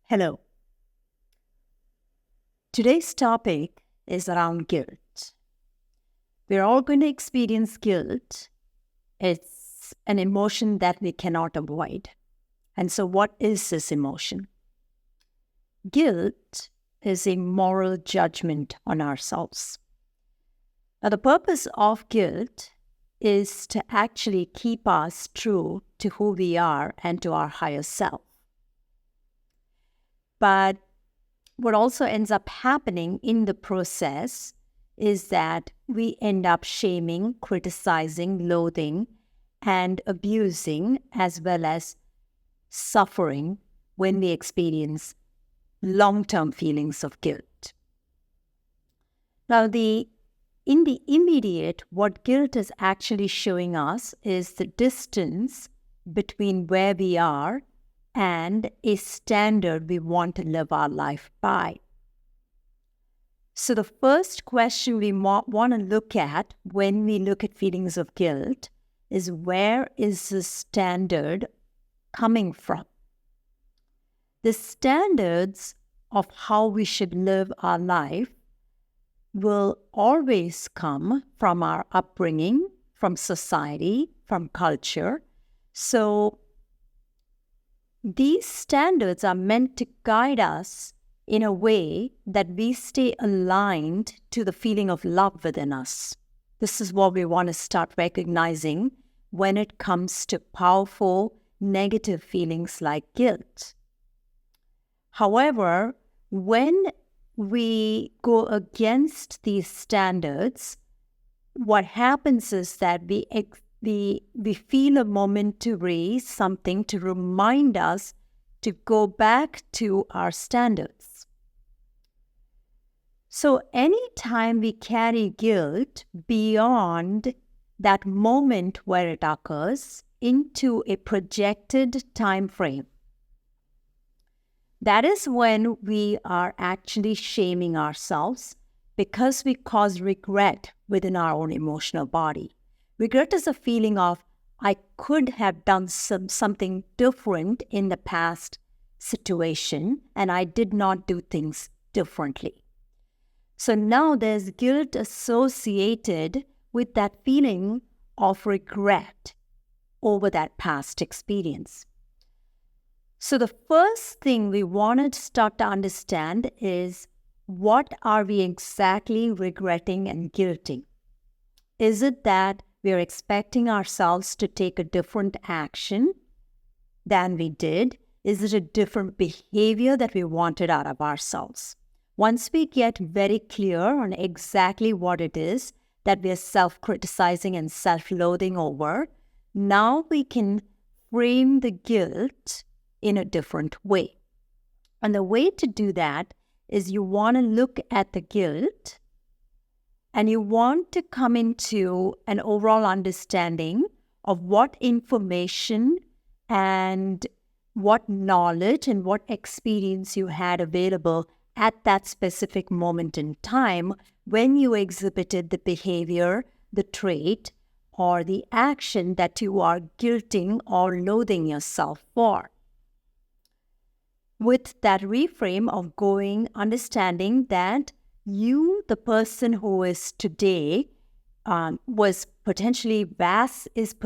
Hello. Today's topic is around guilt. We're all going to experience guilt. It's an emotion that we cannot avoid. And so what is this emotion? Guilt is a moral judgment on ourselves. Now, the purpose of guilt is to actually keep us true to who we are and to our higher self. But what also ends up happening in the process is that we end up shaming, criticizing, loathing, and abusing, as well as suffering when we experience long-term feelings of guilt. Now, in the immediate, what guilt is actually showing us is the distance between where we are and a standard we want to live our life by. So the first question we want to look at when we look at feelings of guilt is, where is the standard coming from? The standards of how we should live our life will always come from our upbringing, from society, from culture. So these standards are meant to guide us in a way that we stay aligned to the feeling of love within us. This is what we want to start recognizing when it comes to powerful negative feelings like guilt. However, when we go against these standards, what happens is that we feel a momentary something to remind us to go back to our standards. So anytime we carry guilt beyond that moment where it occurs into a projected time frame, that is when we are actually shaming ourselves because we cause regret within our own emotional body. Regret is a feeling of, I could have done something different in the past situation, and I did not do things differently. So now there's guilt associated with that feeling of regret over that past experience. So the first thing we want to start to understand is, what are we exactly regretting and guilting? Is it that we are expecting ourselves to take a different action than we did? Is it a different behavior that we wanted out of ourselves? Once we get very clear on exactly what it is that we are self-criticizing and self-loathing over, now we can frame the guilt in a different way. And the way to do that is, you want to look at the guilt and you want to come into an overall understanding of what information and what knowledge and what experience you had available at that specific moment in time when you exhibited the behavior, the trait, or the action that you are guilting or loathing yourself for. With that reframe of understanding that you, the person who is today, is potentially vastly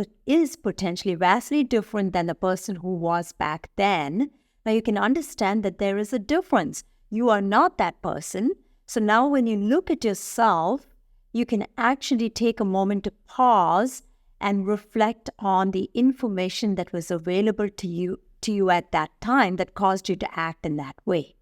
different than the person who was back then. Now you can understand that there is a difference. You are not that person. So now when you look at yourself, you can actually take a moment to pause and reflect on the information that was available to you at that time that caused you to act in that way.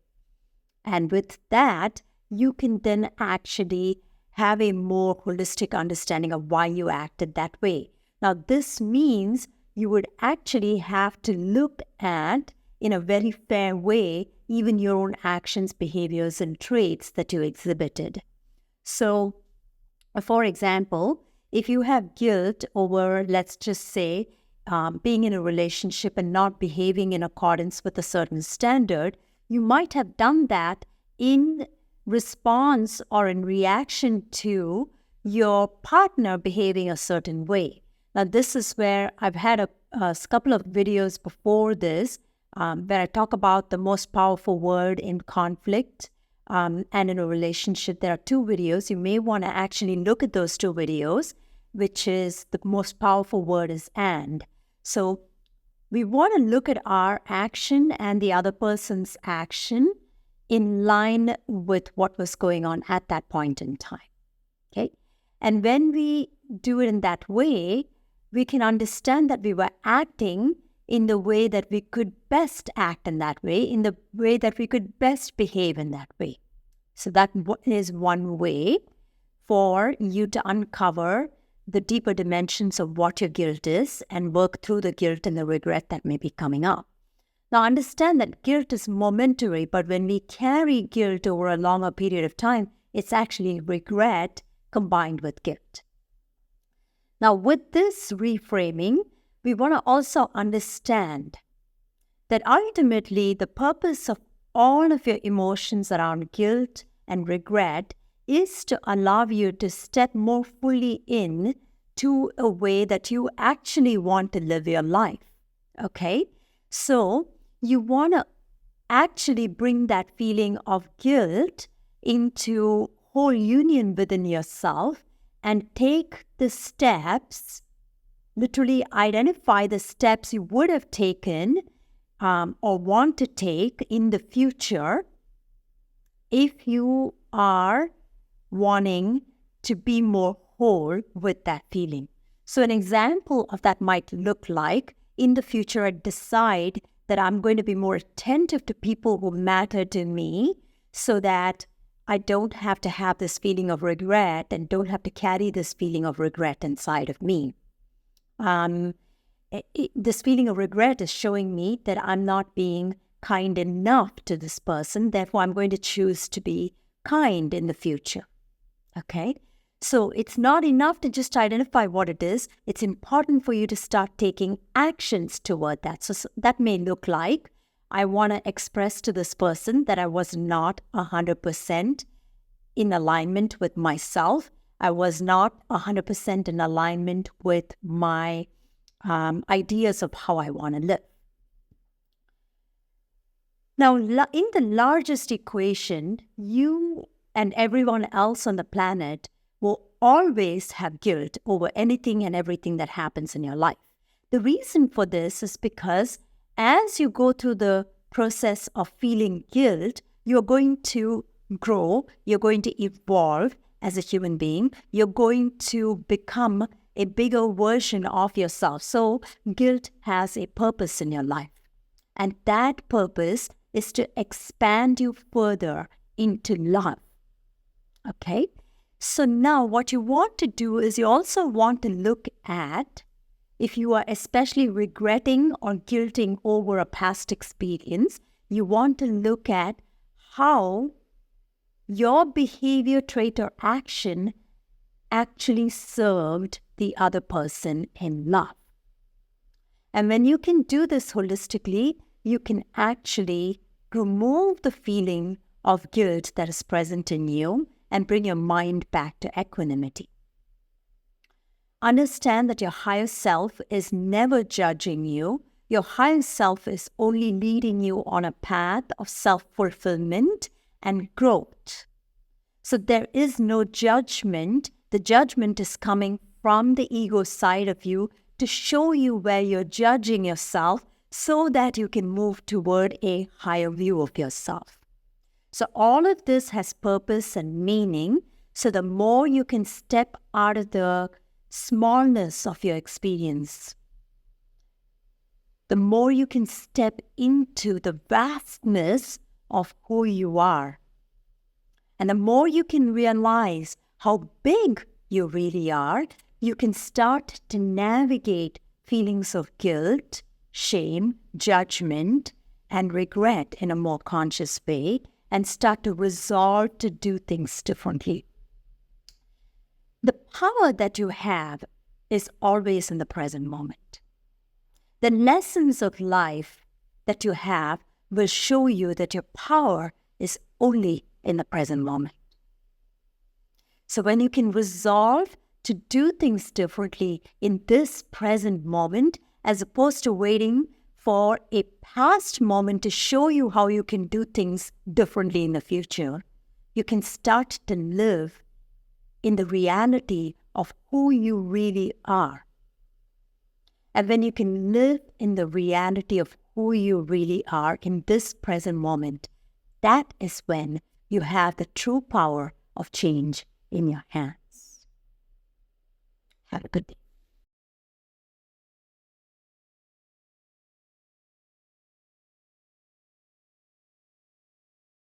And with that, you can then actually have a more holistic understanding of why you acted that way. Now, this means you would actually have to look at, in a very fair way, even your own actions, behaviors, and traits that you exhibited. So, for example, if you have guilt over, let's just say, being in a relationship and not behaving in accordance with a certain standard, you might have done that in response or in reaction to your partner behaving a certain way. Now, this is where I've had a couple of videos before this when I talk about the most powerful word in conflict and in a relationship, there are 2 videos. You may want to actually look at those 2 videos, which is the most powerful word is and. So we want to look at our action and the other person's action in line with what was going on at that point in time. Okay? And when we do it in that way, we can understand that we were acting in the way that we could best act in that way, in the way that we could best behave in that way. So that is one way for you to uncover the deeper dimensions of what your guilt is and work through the guilt and the regret that may be coming up. Now understand that guilt is momentary, but when we carry guilt over a longer period of time, it's actually regret combined with guilt. Now with this reframing, we want to also understand that ultimately the purpose of all of your emotions around guilt and regret is to allow you to step more fully in to a way that you actually want to live your life. Okay? So you want to actually bring that feeling of guilt into whole union within yourself and take the steps, literally identify the steps you would have taken or want to take in the future if you are wanting to be more whole with that feeling. So an example of that might look like, in the future, I decide that I'm going to be more attentive to people who matter to me so that I don't have to have this feeling of regret and don't have to carry this feeling of regret inside of me. This feeling of regret is showing me that I'm not being kind enough to this person. Therefore, I'm going to choose to be kind in the future. Okay? So it's not enough to just identify what it is. It's important for you to start taking actions toward that. So that may look like, I want to express to this person that I was not 100% in alignment with myself. I was not 100% in alignment with my ideas of how I want to live. Now, in the largest equation, you and everyone else on the planet will always have guilt over anything and everything that happens in your life. The reason for this is because as you go through the process of feeling guilt, you're going to grow, you're going to evolve as a human being, you're going to become a bigger version of yourself. So guilt has a purpose in your life. And that purpose is to expand you further into love. Okay? So now what you want to do is you also want to look at, if you are especially regretting or guilting over a past experience, you want to look at how your behavior, trait, or action actually served the other person in love. And when you can do this holistically, you can actually remove the feeling of guilt that is present in you and bring your mind back to equanimity. Understand that your higher self is never judging you. Your higher self is only leading you on a path of self-fulfillment and growth. So there is no judgment. The judgment is coming from the ego side of you to show you where you're judging yourself so that you can move toward a higher view of yourself. So all of this has purpose and meaning. So the more you can step out of the smallness of your experience, the more you can step into the vastness of who you are. And the more you can realize how big you really are, you can start to navigate feelings of guilt, shame, judgment, and regret in a more conscious way and start to resolve to do things differently. The power that you have is always in the present moment. The lessons of life that you have will show you that your power is only in the present moment. So when you can resolve to do things differently in this present moment, as opposed to waiting for a past moment to show you how you can do things differently in the future. You can start to live in the reality of who you really are. And when you can live in the reality of who you really are in this present moment, that is when you have the true power of change in your hands. Have a good day.